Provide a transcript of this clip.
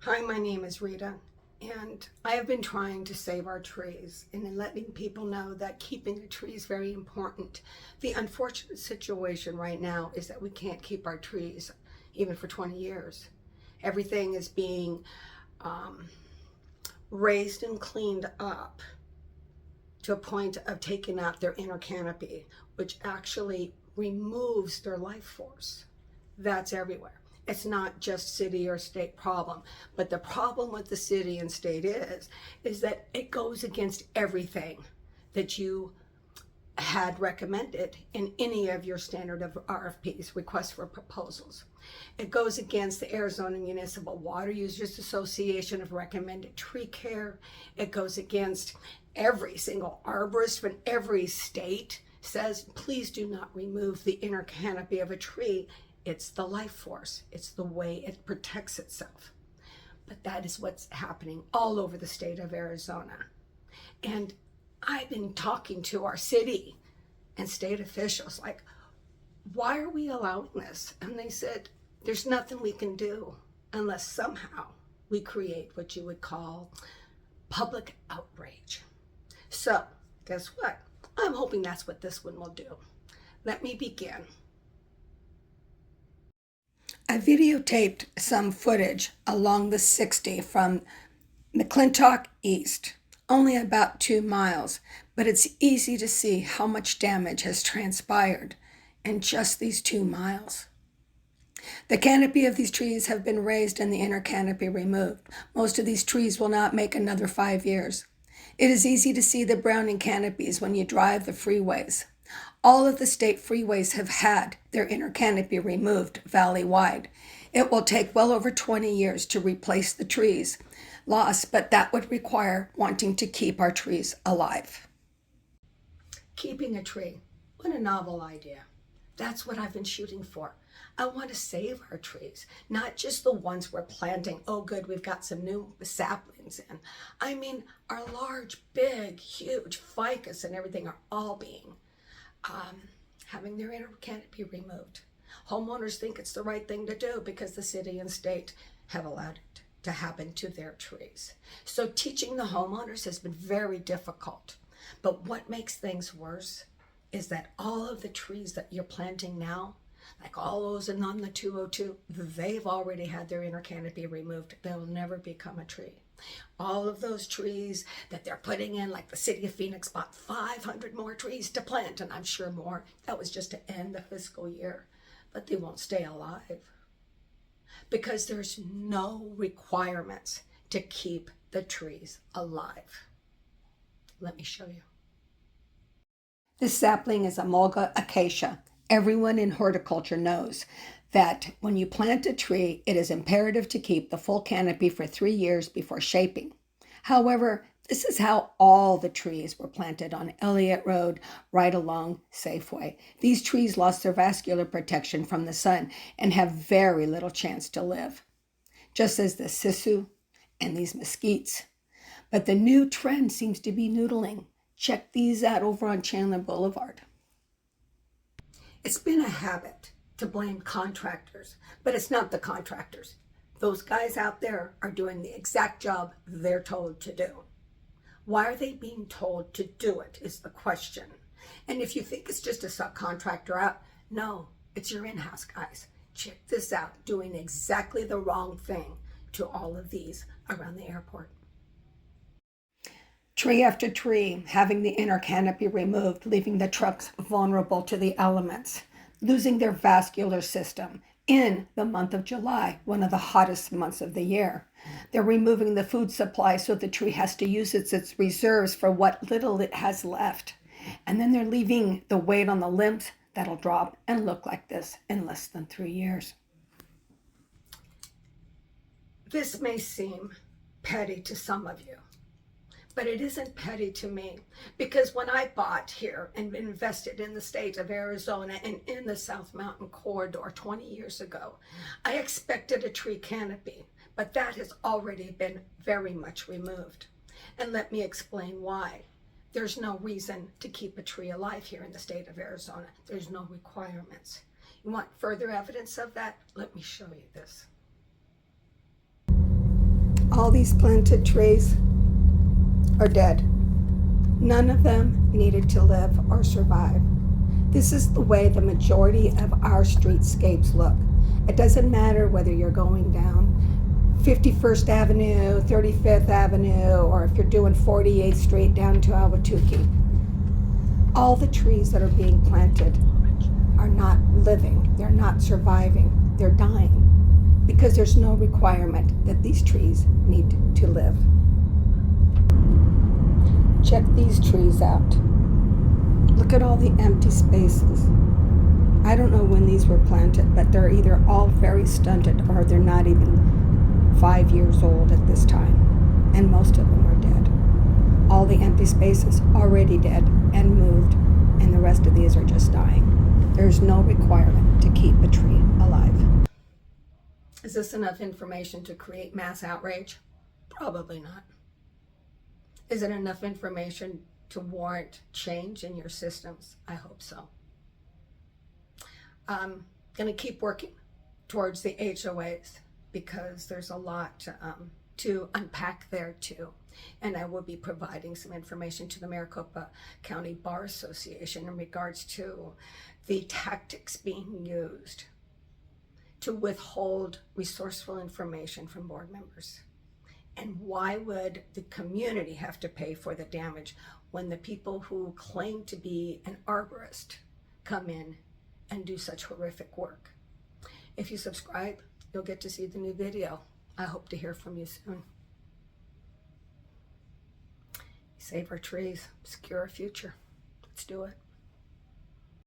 Hi, my name is Rita, and I have been trying to save our trees and in letting people know that keeping a tree is very important. The unfortunate situation right now is that we can't keep our trees even for 20 years. Everything is being raised and cleaned up to a point of taking out their inner canopy, which actually removes their life force. That's everywhere. It's not just city or state problem, but the problem with the city and state is that it goes against everything that you had recommended in any of your standard of RFPs, requests for proposals. It goes against the Arizona Municipal Water Users Association of recommended tree care. It goes against every single arborist from every state says, please do not remove the inner canopy of a tree. It's the life force. It's the way it protects itself. But that is what's happening all over the state of Arizona. And I've been talking to our city and state officials like, why are we allowing this? And they said, there's nothing we can do unless somehow we create what you would call public outrage. So guess what? I'm hoping that's what this one will do. Let me begin. I videotaped some footage along the 60 from McClintock East, only about 2 miles, but it's easy to see how much damage has transpired in just these 2 miles. The canopy of these trees have been raised and the inner canopy removed. Most of these trees will not make another 5 years. It is easy to see the browning canopies when you drive the freeways. All of the state freeways have had their inner canopy removed valley-wide. It will take well over 20 years to replace the trees lost, but that would require wanting to keep our trees alive. Keeping a tree, what a novel idea. That's what I've been shooting for. I want to save our trees, not just the ones we're planting. Oh, good, we've got some new saplings in. I mean, our large, big, huge ficus and everything are all being having their inner canopy removed. Homeowners think it's the right thing to do because the city and state have allowed it to happen to their trees. So teaching the homeowners has been very difficult. But what makes things worse is that all of the trees that you're planting now, like all those and on the 202, they've already had their inner canopy removed. They'll never become a tree. All of those trees that they're putting in, like the city of Phoenix bought 500 more trees to plant, and I'm sure more. That was just to end the fiscal year. But they won't stay alive because there's no requirements to keep the trees alive. Let me show you. This sapling is a mulga acacia. Everyone in horticulture knows that when you plant a tree, it is imperative to keep the full canopy for 3 years before shaping. However, this is how all the trees were planted on Elliott Road, right along Safeway. These trees lost their vascular protection from the sun and have very little chance to live, just as the sisu and these mesquites. But the new trend seems to be noodling. Check these out over on Chandler Boulevard. It's been a habit to blame contractors, but it's not the contractors. Those guys out there are doing the exact job they're told to do. Why are they being told to do it is the question. And if you think it's just a subcontractor out, no, it's your in-house guys. Check this out, doing exactly the wrong thing to all of these around the airport. Tree after tree, having the inner canopy removed, leaving the trucks vulnerable to the elements, losing their vascular system in the month of July, one of the hottest months of the year. They're removing the food supply so the tree has to use its reserves for what little it has left. And then they're leaving the weight on the limbs that'll drop and look like this in less than 3 years. This may seem petty to some of you, but it isn't petty to me, because when I bought here and invested in the state of Arizona and in the South Mountain Corridor 20 years ago, I expected a tree canopy, but that has already been very much removed. And let me explain why. There's no reason to keep a tree alive here in the state of Arizona. There's no requirements. You want further evidence of that? Let me show you this. All these planted trees are dead. None of them needed to live or survive. This is the way the majority of our streetscapes look. It doesn't matter whether you're going down 51st Avenue, 35th Avenue, or if you're doing 48th Street down to Ahwatukee. All the trees that are being planted are not living, they're not surviving, they're dying because there's no requirement that these trees need to live. Check these trees out. Look at all the empty spaces. I don't know when these were planted, but they're either all very stunted or they're not even 5 years old at this time, and most of them are dead. All the empty spaces already dead and moved, and the rest of these are just dying. There's no requirement to keep a tree alive. Is this enough information to create mass outrage? Probably not. Is it enough information to warrant change in your systems? I hope so. I'm going to keep working towards the HOAs because there's a lot to unpack there too. And I will be providing some information to the Maricopa County Bar Association in regards to the tactics being used to withhold resourceful information from board members. And why would the community have to pay for the damage when the people who claim to be an arborist come in and do such horrific work? If you subscribe, you'll get to see the new video. I hope to hear from you soon. Save our trees, secure our future. Let's do it.